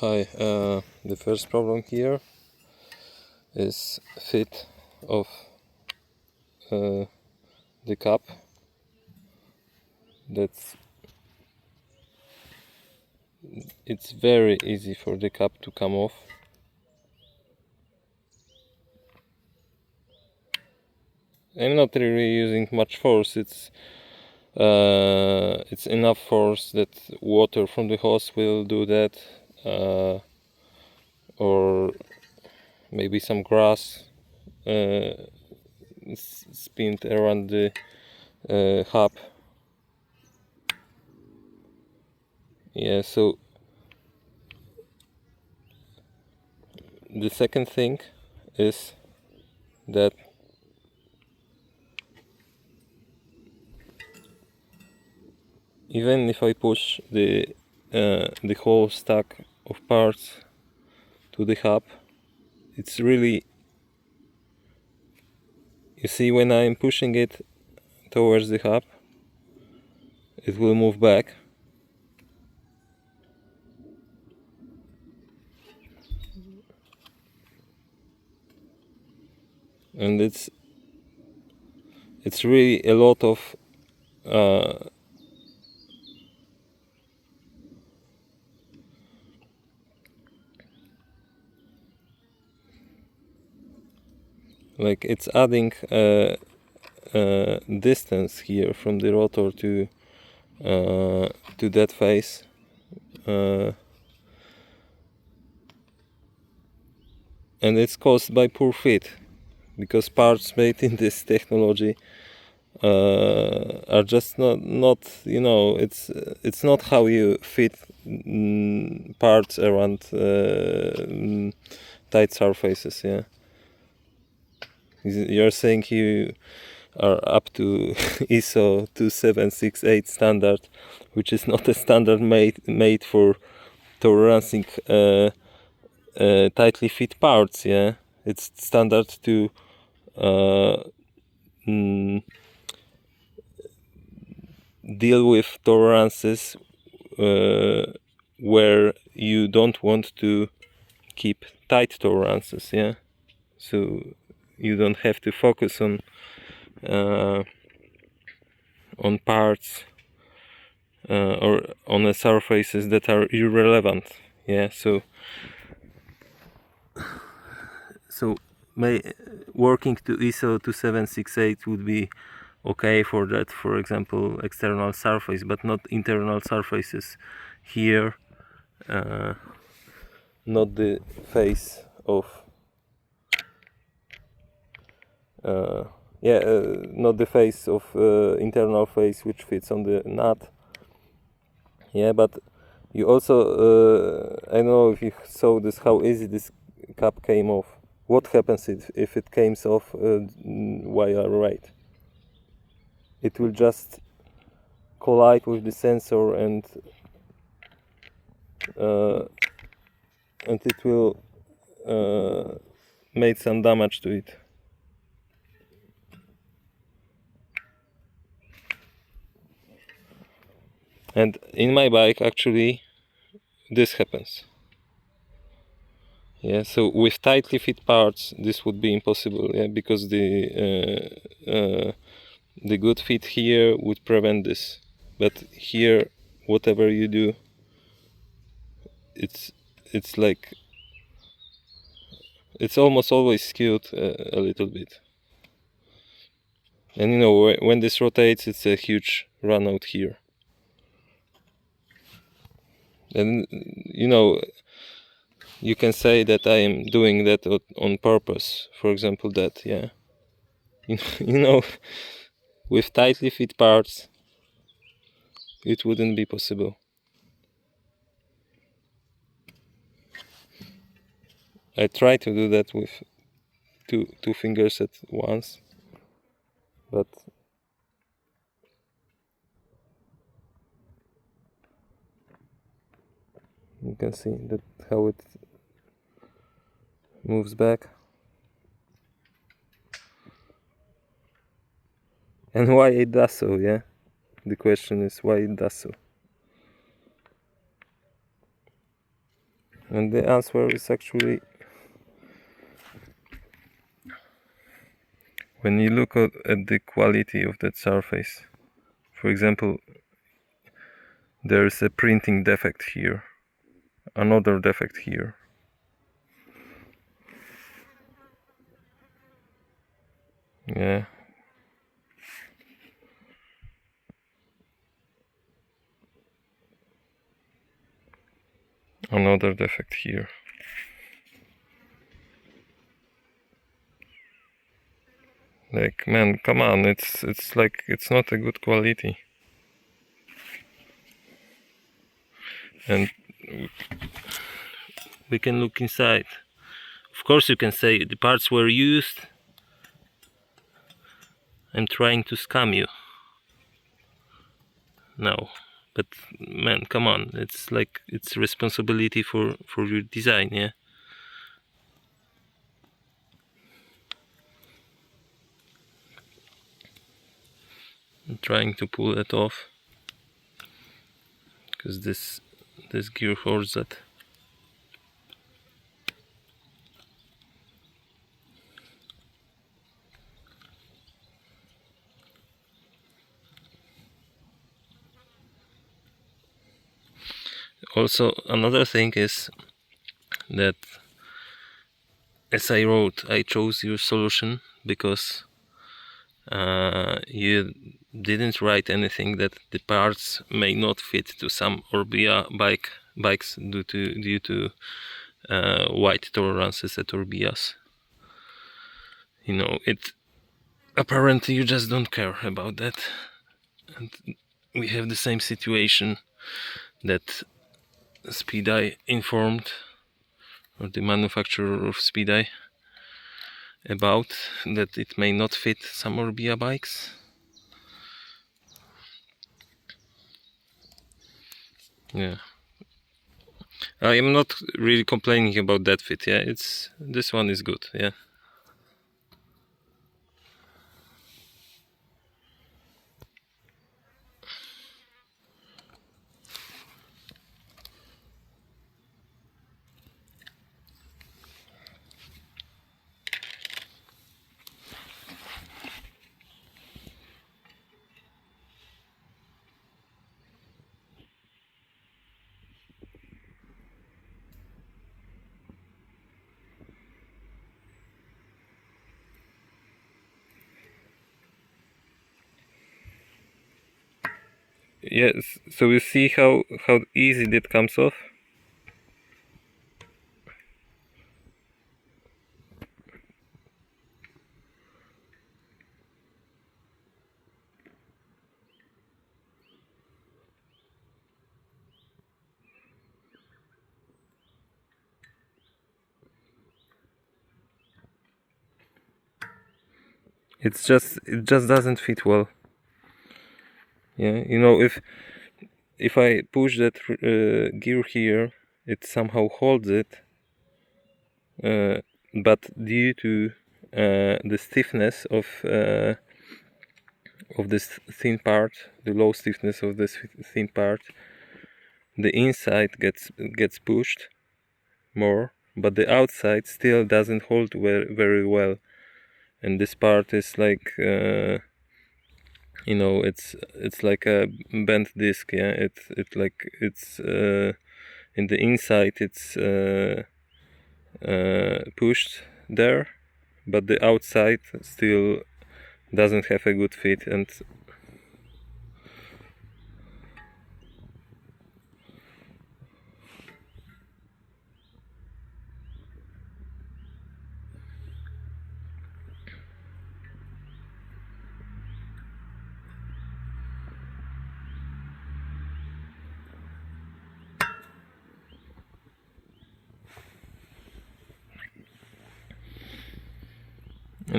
Hi, the first problem here is fit of the cap. It's very easy for the cap to come off. I'm not really using much force. It's enough force that water from the hose will do that, or maybe some grass spinned around the hub. Yeah, so the second thing is that even if I push the whole stack of parts to the hub, it's really, you see, when I'm pushing it towards the hub, it will move back. And it's really a lot of like it's adding distance here from the rotor to that face, and it's caused by poor fit, because parts made in this technology are just not you know, it's not how you fit parts around tight surfaces. Yeah, you're saying you are up to ISO 2768 standard, which is not a standard made for tolerancing tightly fit parts. Yeah, it's standard to deal with tolerances where you don't want to keep tight tolerances. Yeah, so you don't have to focus on parts or on the surfaces that are irrelevant. Yeah, so working to ISO 2768 would be okay for that, for example, external surface, but not internal surfaces here, not the face of not the face of internal face which fits on the nut. Yeah, but you also I don't know if you saw this, how easy this cap came off. What happens if it came off while you right? It will just collide with the sensor, uh, and it will make some damage to it. And in my bike, actually, this happens. Yeah, so with tightly fit parts, this would be impossible. Yeah, because the good fit here would prevent this. But here, whatever you do, it's like it's almost always skewed a little bit. And you know, when this rotates, it's a huge run out here. And you know, you can say that I am doing that on purpose. For example, that, yeah, you know, with tightly fit parts, it wouldn't be possible. I try to do that with two fingers at once, but you can see that how it moves back. And why it does so. Yeah, the question is why it does so. And the answer is actually, when you look at the quality of that surface, for example, there is a printing defect here, another defect here. Yeah. Another defect here. Like, man, come on, it's like, it's not a good quality. And we can look inside. Of course you can say the parts were used. I'm trying to scam you. No. But man, come on, it's like, it's responsibility for your design, yeah? I'm trying to pull it off, because this gear holds that. Also, another thing is that, as I wrote, I chose your solution because you didn't write anything that the parts may not fit to some Orbea bikes due to weight tolerances at Orbeas. You know, it apparently you just don't care about that, and we have the same situation that Speedeye informed, or the manufacturer of Speedeye, about, that it may not fit some Orbea bikes. Yeah, I am not really complaining about that fit. Yeah, this one is good. Yeah. Yes. So you see how easy that comes off. It just doesn't fit well. Yeah, you know, if I push that gear here, it somehow holds it, but due to the stiffness of this thin part, the low stiffness of this thin part, the inside gets pushed more, but the outside still doesn't hold very well, and this part is like, you know, it's like a bent disc. Yeah, it's in the inside it's pushed there, but the outside still doesn't have a good fit. And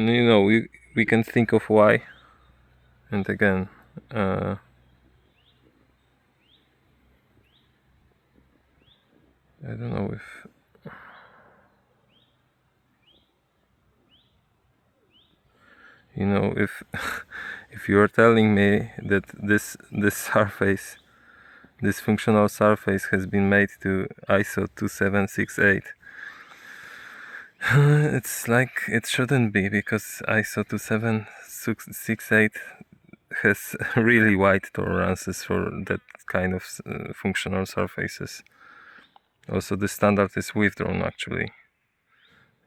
you know, we can think of why. And again, I don't know if, you know, if if you are telling me that this surface this functional surface has been made to ISO 2768. It's like it shouldn't be, because ISO 2768 has really wide tolerances for that kind of functional surfaces. Also, the standard is withdrawn actually.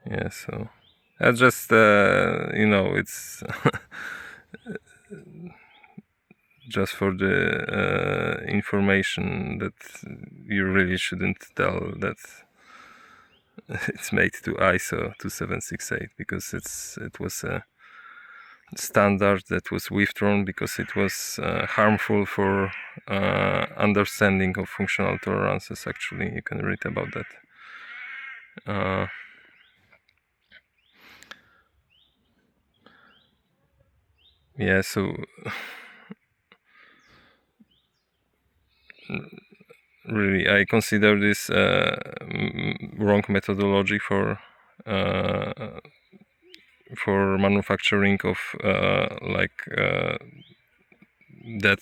Yeah, so that's just it's just for the information that you really shouldn't tell that it's made to ISO 2768, because it was a standard that was withdrawn because it was harmful for understanding of functional tolerances. Actually, you can read about that. Yeah, so really, I consider this wrong methodology for manufacturing of that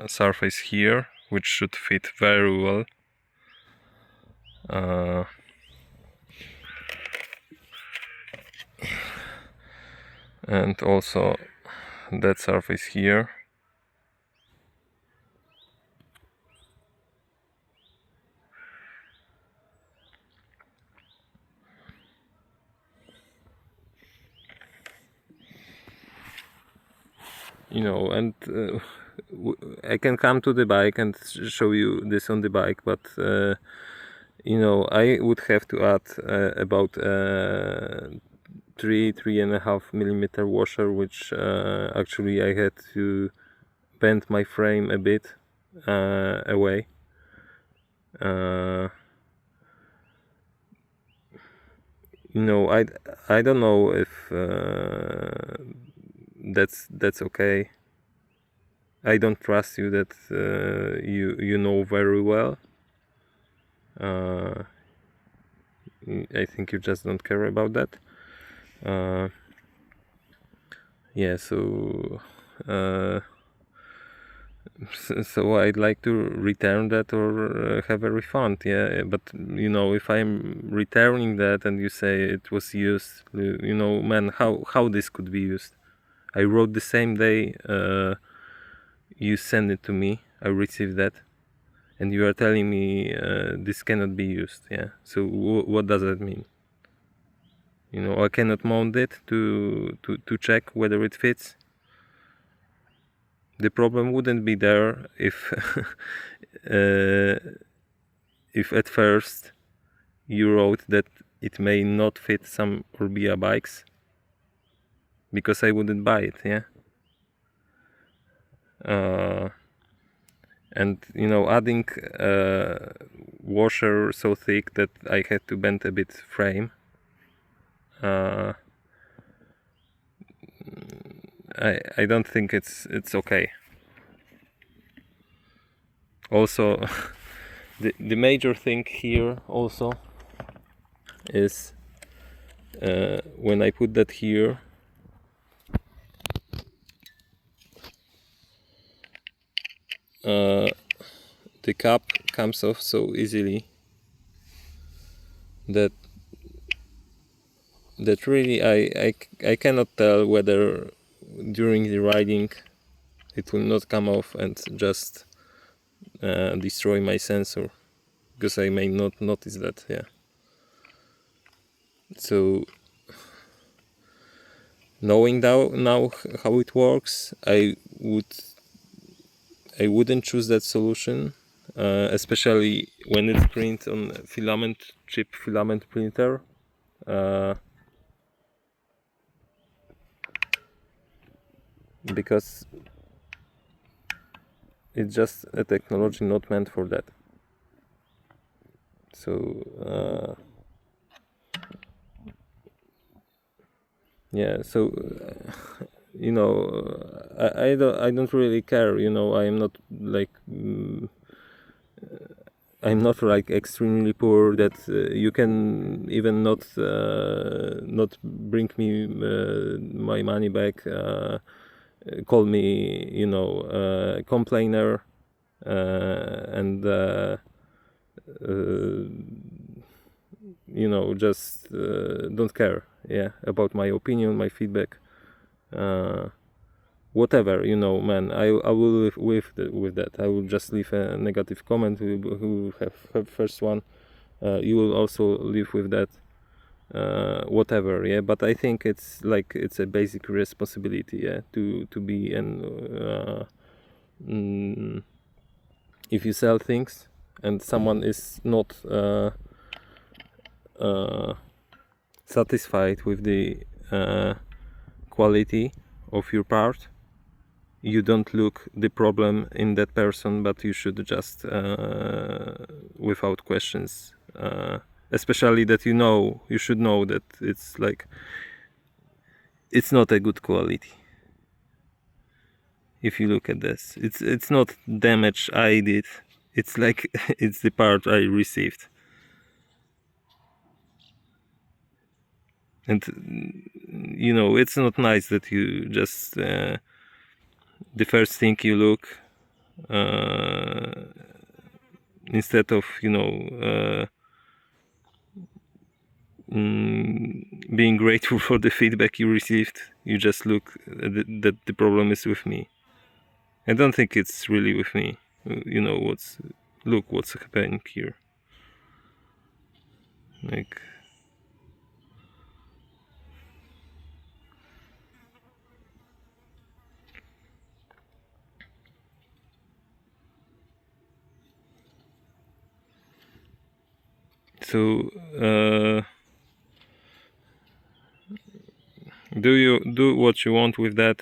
surface here, which should fit very well. And also that surface here. And I can come to the bike and show you this on the bike, but I would have to add about 3.5 millimeter washer, which actually I had to bend my frame a bit away. I don't know if that's okay. I don't trust you that you know very well. I think you just don't care about that. Yeah, so I'd like to return that or have a refund. Yeah, but if I'm returning that and you say it was used, man, how this could be used? I wrote the same day you send it to me. I received that, and you are telling me this cannot be used. Yeah, so what does that mean? I cannot mount it to check whether it fits. The problem wouldn't be there if if at first you wrote that it may not fit some Orbea bikes, because I wouldn't buy it. Yeah. And adding a washer so thick that I had to bend a bit frame, I don't think it's okay. Also, the major thing here also is when I put that here, the cap comes off so easily that really I cannot tell whether during the riding it will not come off and just destroy my sensor, because I may not notice that. Yeah. So knowing now how it works, I wouldn't choose that solution, especially when it's printed on chip filament printer. Because it's just a technology not meant for that. So yeah, so I don't really care. I'm not like I'm not like extremely poor that you can even not bring me my money back, call me complainer, and just don't care, yeah, about my opinion, my feedback, whatever, man. I will live with that. I will just leave a negative comment. Who have first one, you will also live with that, whatever, yeah. But I think it's a basic responsibility, yeah, to be if you sell things and someone is not satisfied with the quality of your part, you don't look the problem in that person, but you should just without questions, especially that you should know that it's not a good quality. If you look at this, it's not damage I did, it's like it's the part I received. And it's not nice that you just the first thing you look, instead of being grateful for the feedback you received, you just look that the problem is with me. I don't think it's really with me. Look what's happening here. Like, so do you do what you want with that.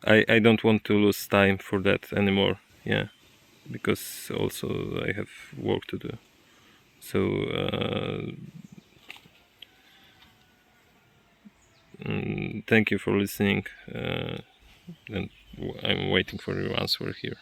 I don't want to lose time for that anymore, yeah, because also I have work to do. So thank you for listening, and I'm waiting for your answer here.